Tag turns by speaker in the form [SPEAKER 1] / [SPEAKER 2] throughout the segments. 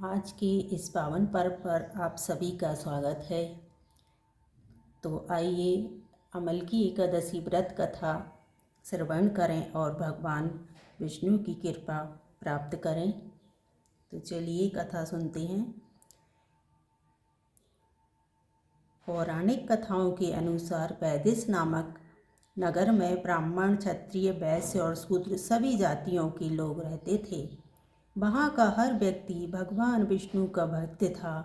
[SPEAKER 1] आज के इस पावन पर्व पर आप सभी का स्वागत है। तो आइए अमल की एकादशी व्रत कथा श्रवण करें और भगवान विष्णु की कृपा प्राप्त करें। तो चलिए कथा सुनते हैं। पौराणिक कथाओं के अनुसार वैदिश नामक नगर में ब्राह्मण, क्षत्रिय, वैश्य और शूद्र सभी जातियों के लोग रहते थे। वहाँ का हर व्यक्ति भगवान विष्णु का भक्त था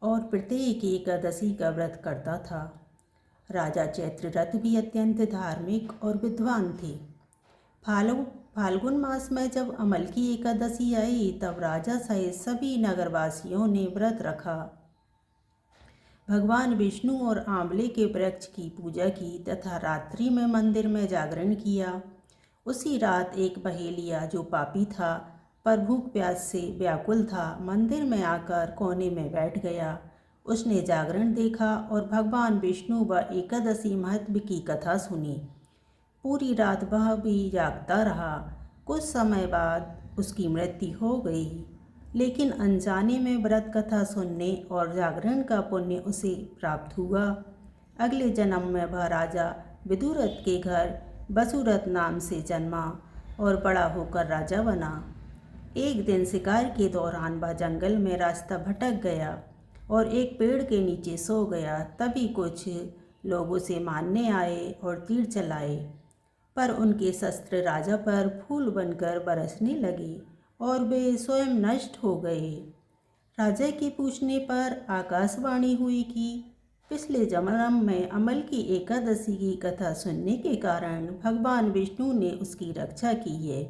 [SPEAKER 1] और प्रत्येक एकादशी का व्रत करता था। राजा चैत्ररथ भी अत्यंत धार्मिक और विद्वान थे। फाल्गुन मास में जब अमल की एकादशी आई तब राजा सहित सभी नगरवासियों ने व्रत रखा। भगवान विष्णु और आंवले के वृक्ष की पूजा की तथा रात्रि में मंदिर में जागरण किया। उसी रात एक बहेलिया जो पापी था पर भूख प्यास से व्याकुल था, मंदिर में आकर कोने में बैठ गया। उसने जागरण देखा और भगवान विष्णु व एकादशी महत्व की कथा सुनी। पूरी रात वह भी जागता रहा। कुछ समय बाद उसकी मृत्यु हो गई, लेकिन अनजाने में व्रत कथा सुनने और जागरण का पुण्य उसे प्राप्त हुआ। अगले जन्म में वह राजा विदुरथ के घर वसुरथ नाम से जन्मा और बड़ा होकर राजा बना। एक दिन शिकार के दौरान वह जंगल में रास्ता भटक गया और एक पेड़ के नीचे सो गया। तभी कुछ लोग उसे मारने आए और तीर चलाए, पर उनके शस्त्र राजा पर फूल बनकर बरसने लगे और वे स्वयं नष्ट हो गए। राजा के पूछने पर आकाशवाणी हुई कि पिछले जन्म में अमल की एकादशी की कथा सुनने के कारण भगवान विष्णु ने उसकी रक्षा की है।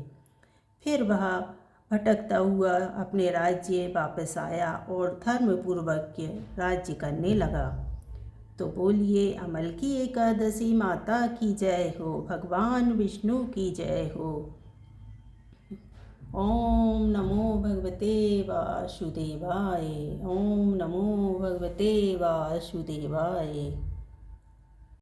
[SPEAKER 1] फिर वह भटकता हुआ अपने राज्य वापस आया और धर्मपूर्वक राज्य करने लगा। तो बोलिए अमल की एकादशी माता की जय हो, भगवान विष्णु की जय हो। ओम नमो भगवते वासुदेवाय। ओम नमो भगवते वासुदेवाय।